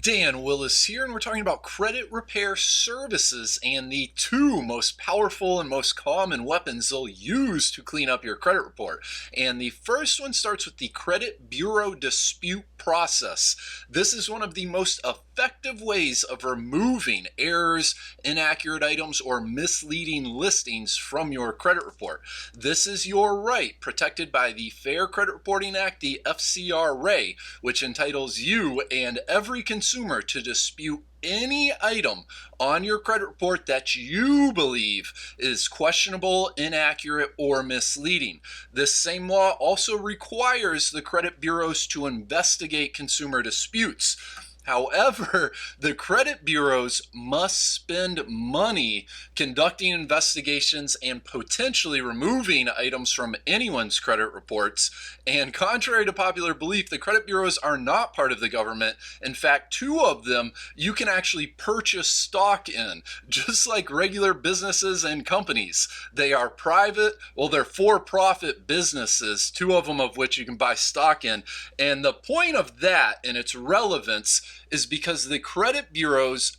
Dan Willis here, and we're talking about credit repair services and the two most powerful and most common weapons they'll use to clean up your credit report. And the first one starts with the credit bureau dispute process. This is one of the most effective ways of removing errors, inaccurate items, or misleading listings from your credit report. This is your right, protected by the Fair Credit Reporting Act, the FCRA, which entitles you and every consumer to dispute any item on your credit report that you believe is questionable, inaccurate, or misleading. This same law also requires the credit bureaus to investigate consumer disputes. However, the credit bureaus must spend money conducting investigations and potentially removing items from anyone's credit reports. And contrary to popular belief, the credit bureaus are not part of the government. In fact, two of them you can actually purchase stock in, just like regular businesses and companies. They are private, well, they're for-profit businesses, two of them of which you can buy stock in. And the point of that and its relevance is because the credit bureaus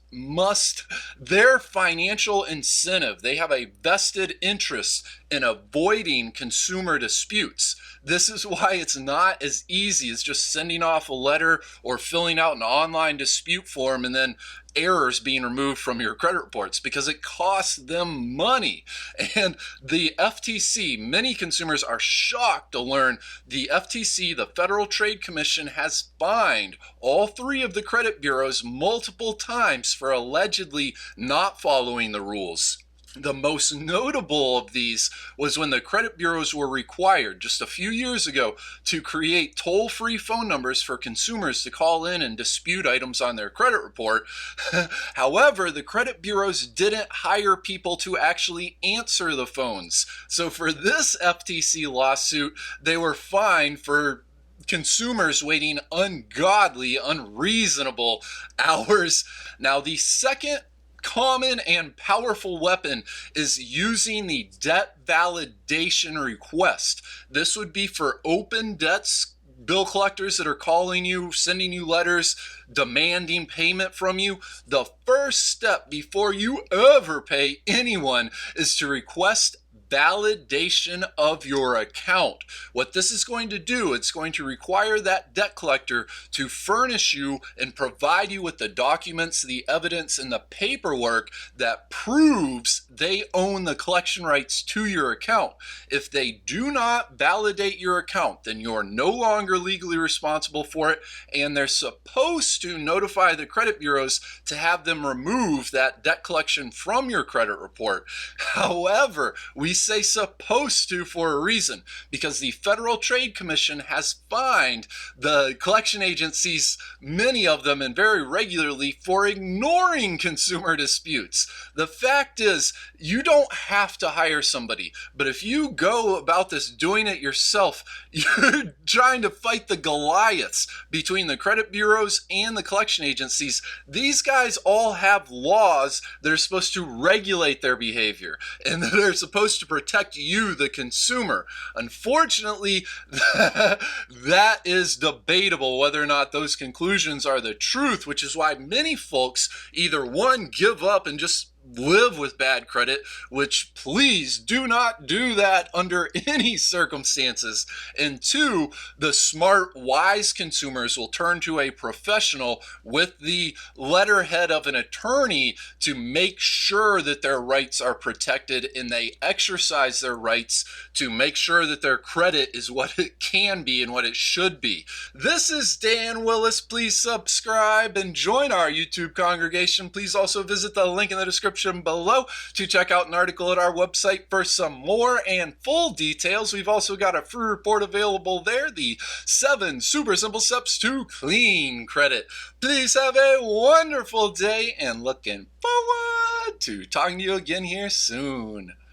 their financial incentive, they have a vested interest in avoiding consumer disputes. This is why it's not as easy as just sending off a letter or filling out an online dispute form and then errors being removed from your credit reports, because it costs them money. And the FTC, many consumers are shocked to learn the FTC, the Federal Trade Commission, has fined all three of the credit bureaus multiple times for allegedly not following the rules. The most notable of these was when the credit bureaus were required just a few years ago to create toll-free phone numbers for consumers to call in and dispute items on their credit report. However, the credit bureaus didn't hire people to actually answer the phones. So for this FTC lawsuit, they were fined for consumers waiting ungodly, unreasonable hours. Now, the second common and powerful weapon is using the debt validation request. This would be for open debts, bill collectors that are calling you, sending you letters, demanding payment from you. The first step before you ever pay anyone is to request validation of your account. What this is going to do, it's going to require that debt collector to furnish you and provide you with the documents, the evidence, and the paperwork that proves they own the collection rights to your account. If they do not validate your account, then you're no longer legally responsible for it, and they're supposed to notify the credit bureaus to have them remove that debt collection from your credit report. However, we say supposed to for a reason, because the Federal Trade Commission has fined the collection agencies, many of them and very regularly, for ignoring consumer disputes. The fact is, you don't have to hire somebody, but if you go about this doing it yourself, you're trying to fight the Goliaths between the credit bureaus and the collection agencies. These guys all have laws that are supposed to regulate their behavior and that are supposed to protect you, the consumer. Unfortunately, that is debatable whether or not those conclusions are the truth, which is why many folks either one, give up and just live with bad credit, which please do not do that under any circumstances. And two, the smart, wise consumers will turn to a professional with the letterhead of an attorney to make sure that their rights are protected, and they exercise their rights to make sure that their credit is what it can be and what it should be. This is Dan Willis. Please subscribe and join our YouTube congregation. Please also visit the link in the description below to check out an article at our website for some more and full details. We've also got a free report available there, the 7 super simple steps to clean credit. Please have a wonderful day, and looking forward to talking to you again here soon.